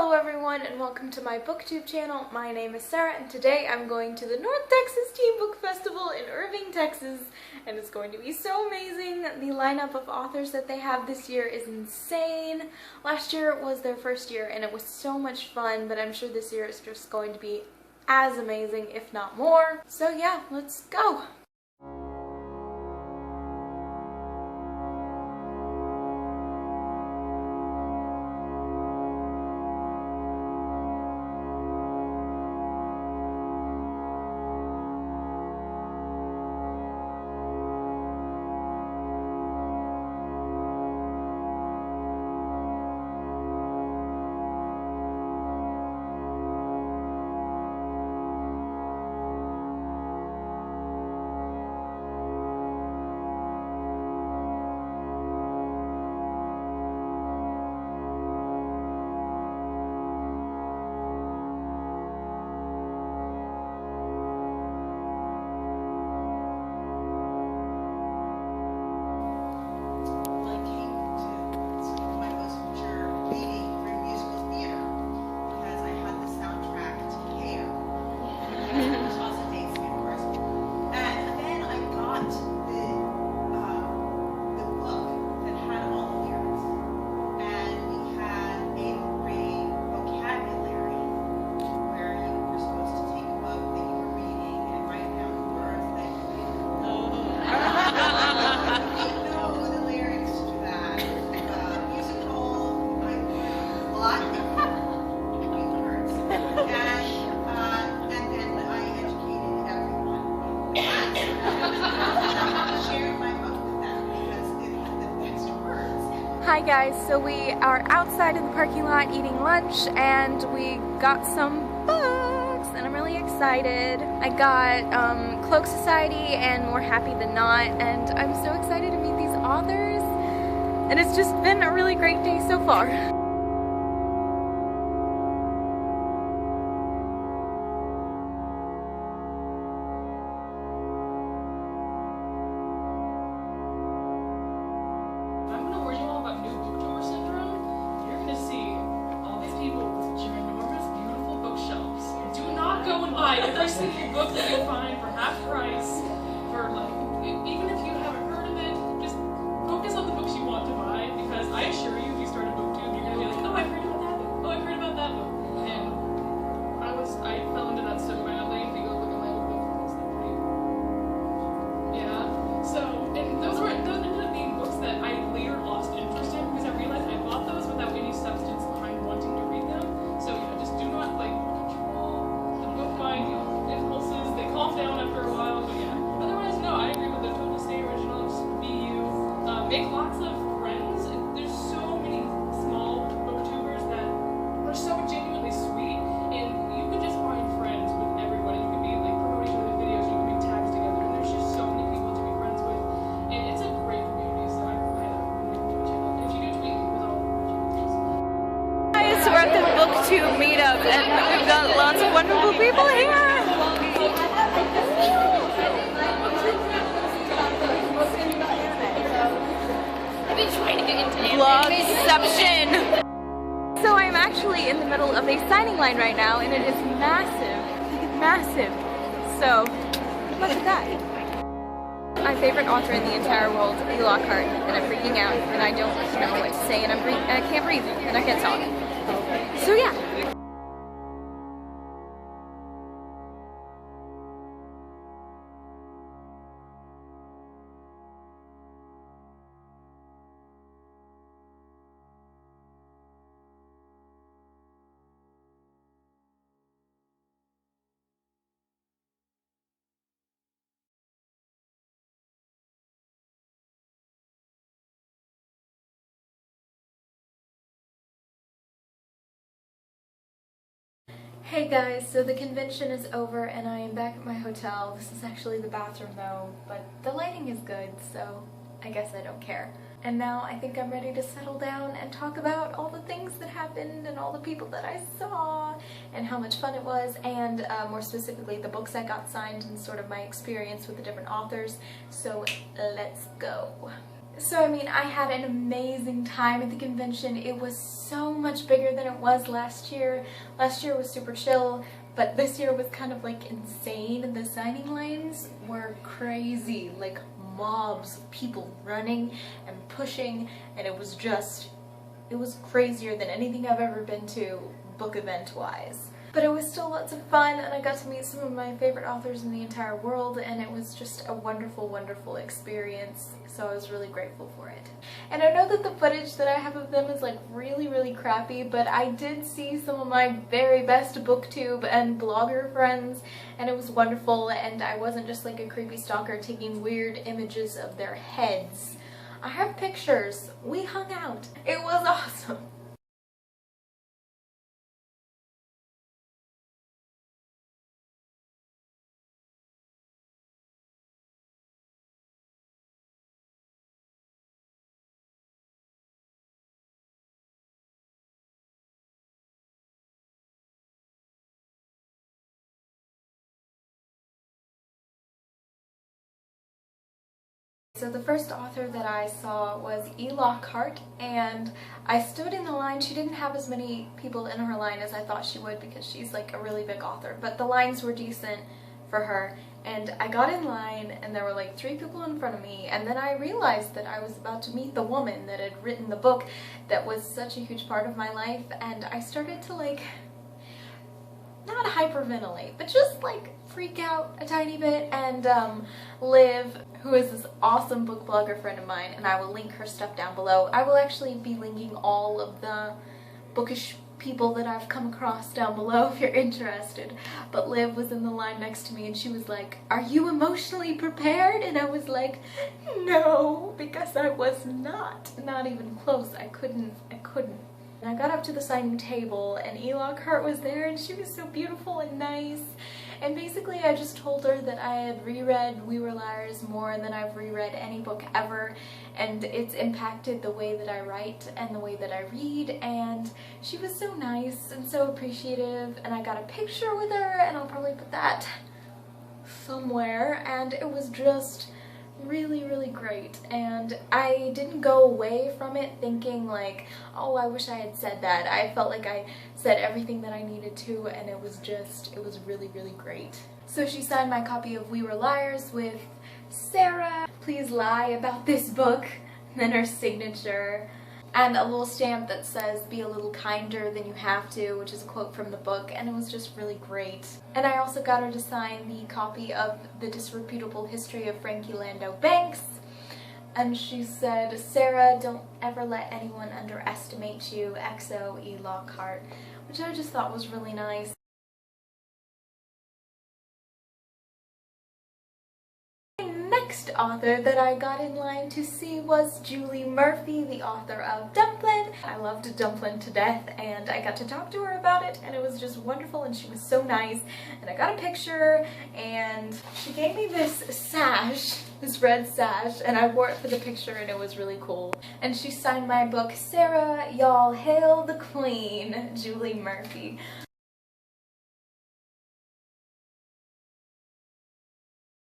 Hello everyone and welcome to my booktube channel. My name is Sarah and today I'm going to the North Texas Teen Book Festival in Irving, Texas, and it's going to be so amazing. The lineup of authors that they have this year is insane. Last year was their first year and it was so much fun, but I'm sure this year is just going to be as amazing, if not more. So yeah, let's go! Hi guys, so we are outside in the parking lot eating lunch and we got some books and I'm really excited. I got Cloak Society and More Happy Than Not, and I'm so excited to meet these authors and it's just been a really great day so far. Go and buy every single book that you find for half price, for like, even if you haven't heard of it, just focus on the books you want to buy, because I assure you, if you start a booktube, you're gonna be like, oh, I've heard about that book, oh, I've heard about that book, and I fell into that so badly. If you go look at my old books, they're pretty, yeah, so, and those ended up being books that I later lost interest in, because I realized I bought those without any substance behind wanting to read them. So yeah, just do not like my impulses. They calm down after a while, but yeah. Otherwise, no, I agree with it. Totally stay original, just be you. Make lots of friends. There's so many small booktubers that are so genuinely sweet, and you can just find friends with everybody. You can be like promoting each other's videos, you can make tags together, and there's just so many people to be friends with, and it's a great community. So I highly recommend my channel. And if you do tweet me with all Guys, we're at the booktube meetup and we've got lots of wonderful people here. I've been trying to get into Vlogception. So I'm actually in the middle of a signing line right now and it is massive, massive. So look at that. My favorite author in the entire world, E. Lockhart, and I'm freaking out and I don't know what to say and I can't breathe and I can't talk. So yeah. Hey guys, so the convention is over and I am back at my hotel. This is actually the bathroom though, but the lighting is good, so I guess I don't care. And now I think I'm ready to settle down and talk about all the things that happened and all the people that I saw and how much fun it was, and more specifically the books I got signed and sort of my experience with the different authors. So let's go. So I mean, I had an amazing time at the convention. It was so much bigger than it was last year. Last year was super chill, but this year was kind of like insane. The signing lines were crazy, like mobs of people running and pushing, and it was crazier than anything I've ever been to book event wise. But it was still lots of fun, and I got to meet some of my favorite authors in the entire world, and it was just a wonderful, wonderful experience, so I was really grateful for it. And I know that the footage that I have of them is like really, really crappy, but I did see some of my very best booktube and blogger friends, and it was wonderful, and I wasn't just like a creepy stalker taking weird images of their heads. I have pictures. We hung out. It was awesome. So the first author that I saw was E. Lockhart, and I stood in the line. She didn't have as many people in her line as I thought she would because she's like a really big author, but the lines were decent for her. And I got in line and there were like 3 people in front of me, and then I realized that I was about to meet the woman that had written the book that was such a huge part of my life, and I started to like, not hyperventilate, but just like freak out a tiny bit. And Liv, who is this awesome book blogger friend of mine, and I will link her stuff down below. I will actually be linking all of the bookish people that I've come across down below if you're interested. But Liv was in the line next to me and she was like, "Are you emotionally prepared?" And I was like, no, because I was not even close. I couldn't. And I got up to the signing table and E. Lockhart was there, and she was so beautiful and nice. And basically I just told her that I had reread We Were Liars more than I've reread any book ever, and it's impacted the way that I write and the way that I read, and she was so nice and so appreciative, and I got a picture with her, and I'll probably put that somewhere, and it was just really, really great. And I didn't go away from it thinking like, oh, I wish I had said that. I felt like I said everything that I needed to, and it was really, really great. So she signed my copy of We Were Liars with "Sarah, please lie about this book," and then her signature, and a little stamp that says "Be a little kinder than you have to," which is a quote from the book, and it was just really great. And I also got her to sign the copy of The Disreputable History of Frankie Lando Banks, and she said, "Sarah, don't ever let anyone underestimate you, XO E. Lockhart," which I just thought was really nice. Next author that I got in line to see was Julie Murphy, the author of Dumplin'. I loved Dumplin' to death, and I got to talk to her about it, and it was just wonderful, and she was so nice. And I got a picture, and she gave me this sash, this red sash, and I wore it for the picture, and it was really cool. And she signed my book, "Sarah, y'all hail the queen," Julie Murphy.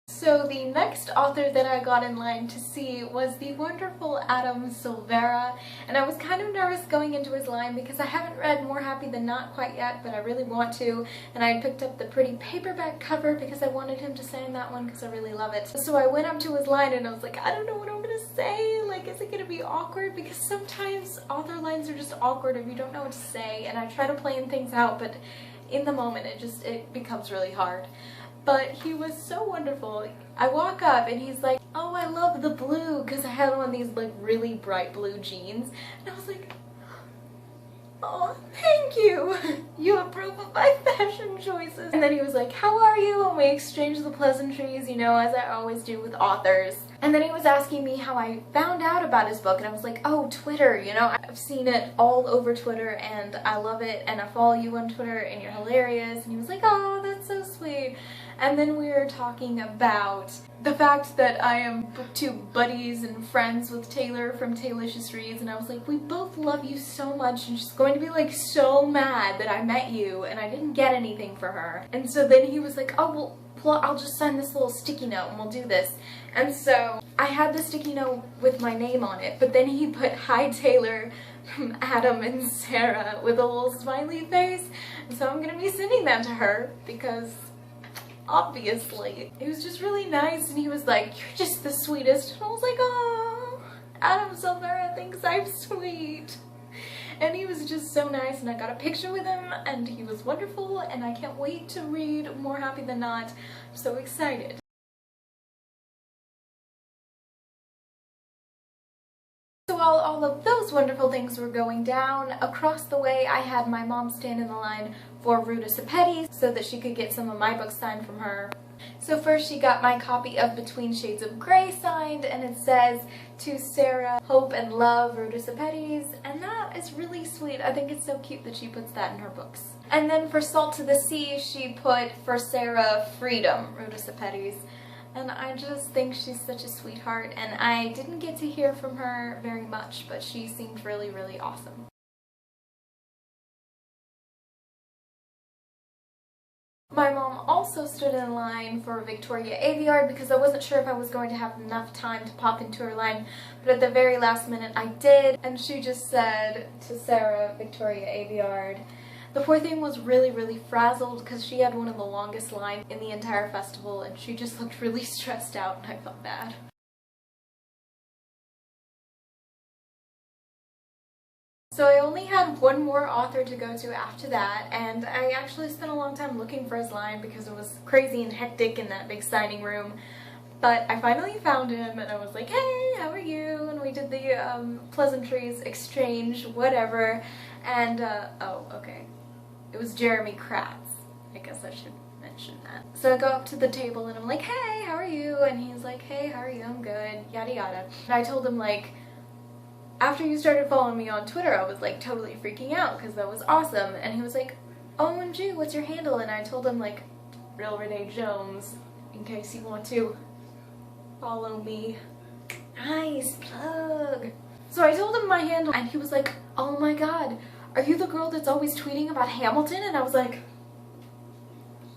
So the next author that I got in line to see was the wonderful Adam Silvera, and I was kind of nervous going into his line because I haven't read More Happy Than Not quite yet, but I really want to, and I picked up the pretty paperback cover because I wanted him to sign that one because I really love it. So I went up to his line and I was like, I don't know what I'm gonna say, like, is it gonna be awkward? Because sometimes author lines are just awkward if you don't know what to say, and I try to plan things out, but in the moment it becomes really hard. But he was so wonderful. I walk up and he's like, "Oh, I love the blue," because I had one of these like really bright blue jeans. And I was like, "Oh, thank you. You approve of my fashion choices." And then he was like, "How are you?" And we exchanged the pleasantries, you know, as I always do with authors. And then he was asking me how I found out about his book, and I was like, "Oh, Twitter, you know, I've seen it all over Twitter and I love it, and I follow you on Twitter and you're hilarious." And he was like, "Oh, that's so sweet." And then we were talking about the fact that I am booktube buddies and friends with Taylor from Taylicious Reads, and I was like, we both love you so much, and she's going to be like so mad that I met you and I didn't get anything for her. And so then he was like, oh well, I'll just send this little sticky note and we'll do this. And so I had the sticky note with my name on it, but then he put "Hi Taylor" from Adam and Sarah with a little smiley face. And so I'm gonna be sending that to her because obviously it was just really nice, and he was like, you're just the sweetest. And I was like, oh, Adam Silvera thinks I'm sweet. And he was just so nice, and I got a picture with him, and he was wonderful, and I can't wait to read More Happy Than Not. I'm so excited. So while all of those wonderful things were going down, across the way I had my mom stand in the line for Ruta Sepetys so that she could get some of my books signed from her. So first she got my copy of Between Shades of Grey signed, and it says, "To Sarah, Hope and Love, Ruta Sepetys," and that is really sweet. I think it's so cute that she puts that in her books. And then for Salt to the Sea, she put, "For Sarah, Freedom, Ruta Sepetys." And I just think she's such a sweetheart, and I didn't get to hear from her very much, but she seemed really, really awesome. My mom also stood in line for Victoria Aveyard because I wasn't sure if I was going to have enough time to pop into her line, but at the very last minute I did, and she just said, "To Sarah, Victoria Aveyard." The poor thing was really, really frazzled because she had one of the longest lines in the entire festival, and she just looked really stressed out, and I felt bad. So I only had one more author to go to after that, and I actually spent a long time looking for his line because it was crazy and hectic in that big signing room. But I finally found him, and I was like, hey, how are you? And we did the pleasantries exchange, whatever. And, oh, okay. It was Jeremy Kratz. I guess I should mention that. So I go up to the table and I'm like, hey, how are you? And he's like, hey, how are you? I'm good, yada yada. And I told him, like, after you started following me on Twitter, I was like totally freaking out because that was awesome. And he was like, OMG, what's your handle? And I told him, like, Real Renee Jones, in case you want to follow me. Nice plug. So I told him my handle, and he was like, oh my god, are you the girl that's always tweeting about Hamilton? And I was like,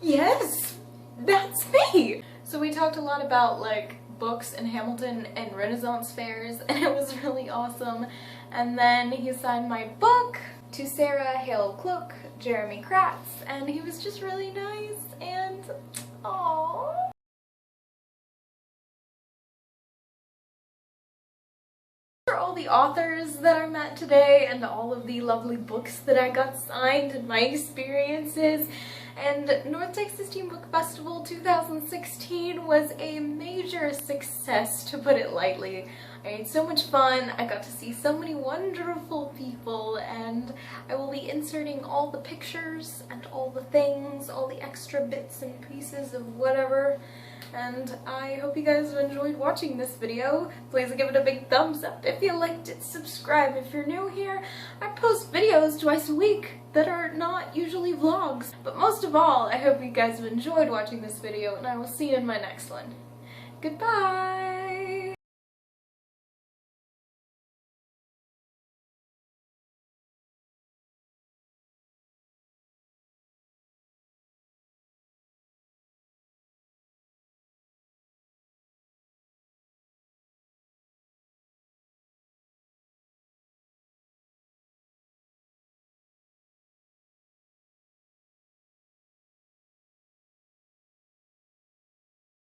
yes, that's me. So we talked a lot about, like, books and Hamilton and Renaissance fairs, and it was really awesome. And then he signed my book, To Sarah, Hail Cloak, Jeremy Kratz, and he was just really nice, and aww. For all the authors that I met today and all of the lovely books that I got signed and my experiences, and North Texas Teen Book Festival 2016 was a major success, to put it lightly. I had so much fun, I got to see so many wonderful people, and I will be inserting all the pictures and all the things, all the extra bits and pieces of whatever. And I hope you guys have enjoyed watching this video. Please give it a big thumbs up if you liked it. Subscribe if you're new here. I post videos twice a week that are not usually vlogs. But most of all, I hope you guys have enjoyed watching this video, and I will see you in my next one. Goodbye!